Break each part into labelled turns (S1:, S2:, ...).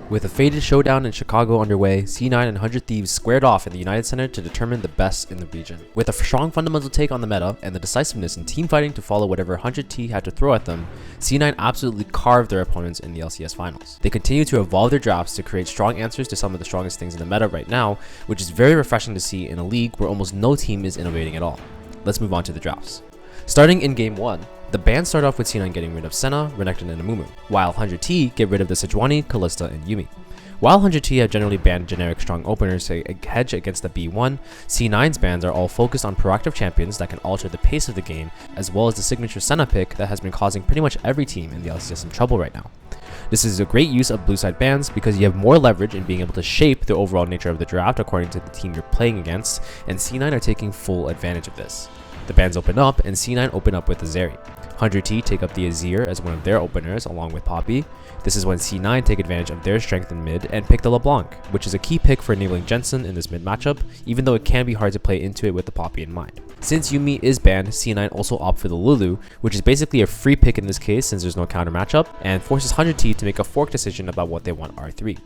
S1: With a faded showdown in Chicago underway, C9 and 100 Thieves squared off in the United Center to determine the best in the region. With a strong fundamental take on the meta and the decisiveness in team fighting to follow whatever 100T had to throw at them, C9 absolutely carved their opponents in the LCS Finals. They continue to evolve their drafts to create strong answers to some of the strongest things in the meta right now, which is very refreshing to see in a league where almost no team is innovating at all. Let's move on to the drafts. Starting in Game 1, the bans start off with C9 getting rid of Senna, Renekton, and Amumu, while 100T get rid of the Sejuani, Kalista, and Yuumi. While 100T have generally banned generic strong openers to hedge against the B1, C9's bans are all focused on proactive champions that can alter the pace of the game, as well as the signature Senna pick that has been causing pretty much every team in the LCS some trouble right now. This is a great use of blue side bans because you have more leverage in being able to shape the overall nature of the draft according to the team you're playing against, and C9 are taking full advantage of this. The bans open up, and C9 open up with Azeri. 100T take up the Azir as one of their openers along with Poppy. This is when C9 take advantage of their strength in mid and pick the LeBlanc, which is a key pick for enabling Jensen in this mid matchup, even though it can be hard to play into it with the Poppy in mind. Since Yuumi is banned, C9 also opt for the Lulu, which is basically a free pick in this case since there's no counter matchup, and forces 100T to make a fork decision about what they want R3.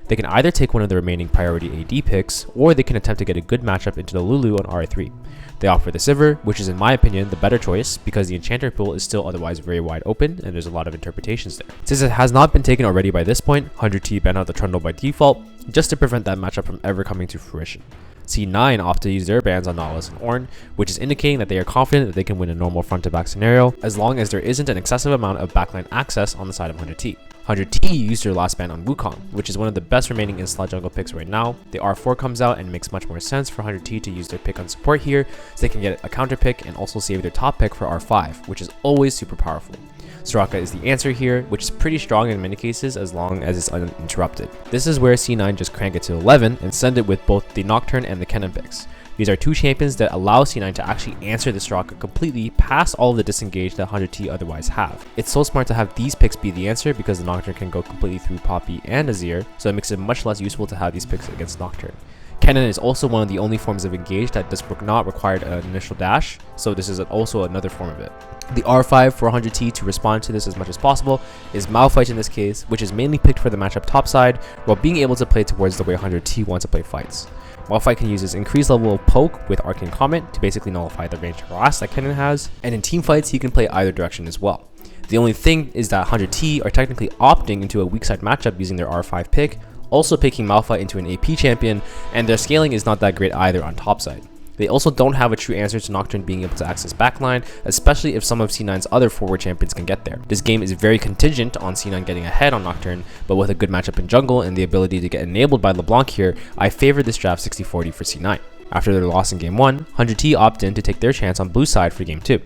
S1: They can either take one of the remaining priority AD picks, or they can attempt to get a good matchup into the Lulu on R3. They opt for the Sivir, which is in my opinion the better choice because the enchanter pool is still otherwise very wide open and there's a lot of interpretations there. Since it has not been taken already by this point, 100T ban out the Trundle by default, just to prevent that matchup from ever coming to fruition. C9 opt to use their bans on Nautilus and Ornn, which is indicating that they are confident that they can win a normal front-to-back scenario as long as there isn't an excessive amount of backline access on the side of 100T. 100T used their last ban on Wukong, which is one of the best remaining in-slot jungle picks right now. The R4 comes out and it makes much more sense for 100T to use their pick on support here so they can get a counter pick and also save their top pick for R5, which is always super powerful. Soraka is the answer here, which is pretty strong in many cases as long as it's uninterrupted. This is where C9 just crank it to 11 and send it with both the Nocturne and the Kennen picks. These are two champions that allow C9 to actually answer the Soraka completely past all of the disengage that 100T otherwise have. It's so smart to have these picks be the answer because the Nocturne can go completely through Poppy and Azir, so it makes it much less useful to have these picks against Nocturne. Kennen is also one of the only forms of engage that does not require an initial dash, so this is also another form of it. The R5 for 100T to respond to this as much as possible is Malphite in this case, which is mainly picked for the matchup topside, while being able to play towards the way 100T wants to play fights. Malphite can use his increased level of poke with Arcane Comment to basically nullify the ranged harass that Kennen has, and in team fights he can play either direction as well. The only thing is that 100T are technically opting into a weak side matchup using their R5 pick, also picking Malphite into an AP champion, and their scaling is not that great either on topside. They also don't have a true answer to Nocturne being able to access backline, especially if some of C9's other forward champions can get there. This game is very contingent on C9 getting ahead on Nocturne, but with a good matchup in jungle and the ability to get enabled by LeBlanc here, I favor this draft 60-40 for C9. After their loss in Game 1, 100T opt in to take their chance on blue side for Game 2.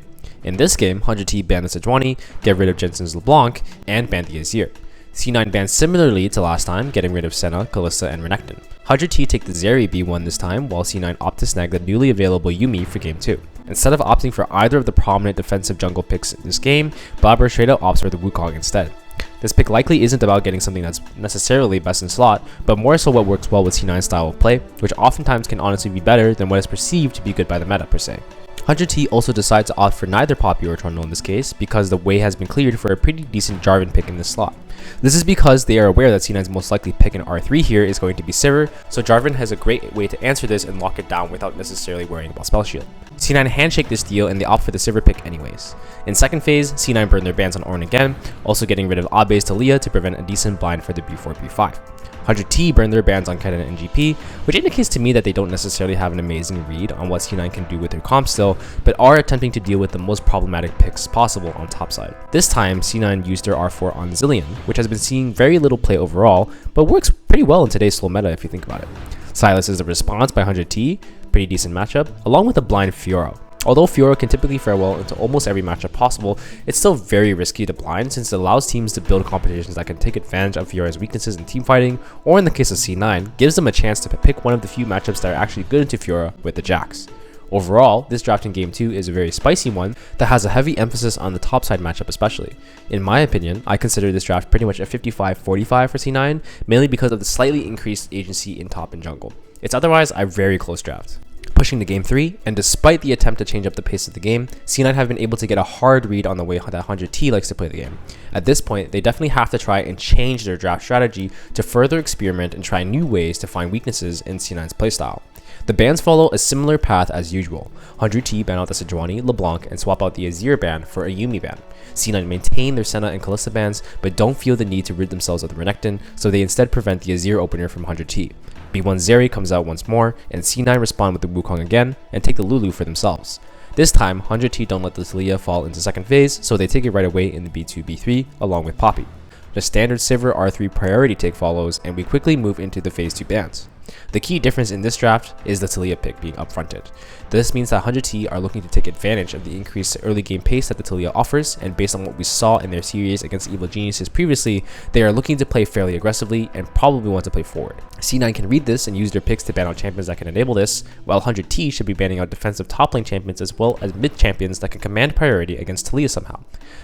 S1: In this game, 100T banned the Sejuani, get rid of Jensen's LeBlanc, and banned the Azir. C9 banned similarly to last time, getting rid of Senna, Kalista, and Renekton. 100T take the Zeri B1 this time, while C9 opt to snag the newly available Yuumi for Game 2. Instead of opting for either of the prominent defensive jungle picks in this game, Blabber straight up opts for the Wukong instead. This pick likely isn't about getting something that's necessarily best in slot, but more so what works well with C9's style of play, which oftentimes can honestly be better than what is perceived to be good by the meta per se. 100T also decides to opt for neither Poppy or Trundle in this case because the way has been cleared for a pretty decent Jarvan pick in this slot. This is because they are aware that C9's most likely pick in R3 here is going to be Sivir, so Jarvan has a great way to answer this and lock it down without necessarily worrying about spell shield. C9 handshake this deal and they opt for the Sivir pick anyways. In second phase, C9 burn their bans on Ornn again, also getting rid of Abe's Talia to prevent a decent blind for the B4, B5. 100T burn their bans on Kennen and GP, which indicates to me that they don't necessarily have an amazing read on what C9 can do with their comp still, but are attempting to deal with the most problematic picks possible on topside. This time, C9 used their R4 on Zilean, which has been seeing very little play overall, but works pretty well in today's slow meta if you think about it. Sylas is the response by 100T, pretty decent matchup, along with a blind Fiora. Although Fiora can typically fare well into almost every matchup possible, it's still very risky to blind since it allows teams to build competitions that can take advantage of Fiora's weaknesses in team fighting, or in the case of C9, gives them a chance to pick one of the few matchups that are actually good into Fiora with the Jax. Overall, this draft in Game 2 is a very spicy one that has a heavy emphasis on the topside matchup especially. In my opinion, I consider this draft pretty much a 55-45 for C9, mainly because of the slightly increased agency in top and jungle. It's otherwise a very close draft. pushing to game 3, and despite the attempt to change up the pace of the game, C9 have been able to get a hard read on the way that 100T likes to play the game. At this point, they definitely have to try and change their draft strategy to further experiment and try new ways to find weaknesses in C9's playstyle. The bans follow a similar path as usual. 100T ban out the Sejuani, LeBlanc, and swap out the Azir ban for a Yuumi ban. C9 maintain their Senna and Kalista bans, but don't feel the need to rid themselves of the Renekton, so they instead prevent the Azir opener from 100T. B1 Zeri comes out once more, and C9 respond with the Wukong again, and take the Lulu for themselves. This time, 100T don't let the Taliyah fall into second phase, so they take it right away in the B2, B3, along with Poppy. The standard Sivir R3 priority take follows, and we quickly move into the phase 2 bans. The key difference in this draft is the Taliyah pick being upfronted. This means that 100T are looking to take advantage of the increased early game pace that the Taliyah offers, and based on what we saw in their series against Evil Geniuses previously, they are looking to play fairly aggressively and probably want to play forward. C9 can read this and use their picks to ban out champions that can enable this, while 100T should be banning out defensive top lane champions as well as mid champions that can command priority against Taliyah somehow.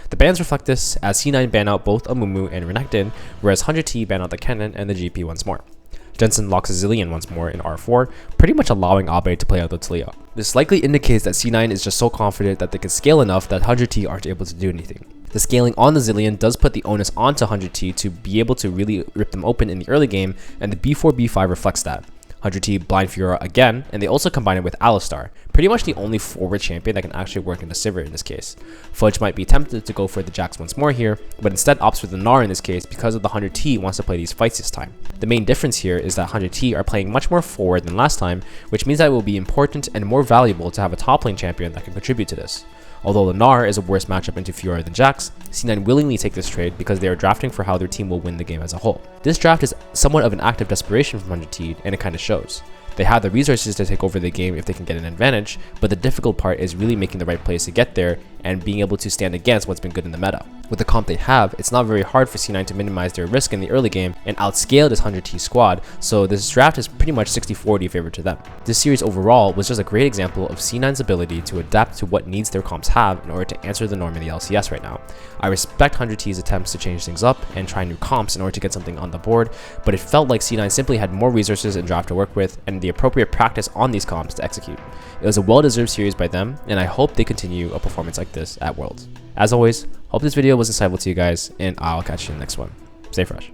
S1: The bans reflect this, as C9 ban out both Amumu and Renekton, whereas 100T ban out the Kennen and the GP once more. Jensen locks a Zillion once more in R4, pretty much allowing Abe to play out the Taliyah. This likely indicates that C9 is just so confident that they can scale enough that 100T aren't able to do anything. The scaling on the Zillion does put the onus onto 100T to be able to really rip them open in the early game, and the B4, B5 reflects that. 100T blind Fiora again, and they also combine it with Alistar, pretty much the only forward champion that can actually work in the Sivir in this case. Fudge might be tempted to go for the Jax once more here, but instead opts for the Gnar in this case because of the 100T wants to play these fights this time. The main difference here is that 100T are playing much more forward than last time, which means that it will be important and more valuable to have a top lane champion that can contribute to this. Although the Gnar is a worse matchup into Fiora than Jax, C9 willingly take this trade because they are drafting for how their team will win the game as a whole. This draft is somewhat of an act of desperation from 100T, and it kinda shows. They have the resources to take over the game if they can get an advantage, but the difficult part is really making the right plays to get there and being able to stand against what's been good in the meta. With the comp they have, it's not very hard for C9 to minimize their risk in the early game and outscale this 100T squad, so this draft is pretty much 60-40 favor to them. This series overall was just a great example of C9's ability to adapt to what needs their comps have in order to answer the norm in the LCS right now. I respect 100T's attempts to change things up and try new comps in order to get something on the board, but it felt like C9 simply had more resources in draft to work with and the appropriate practice on these comps to execute. It was a well-deserved series by them, and I hope they continue a performance like this at Worlds. As always, hope this video was insightful to you guys, and I'll catch you in the next one. Stay fresh.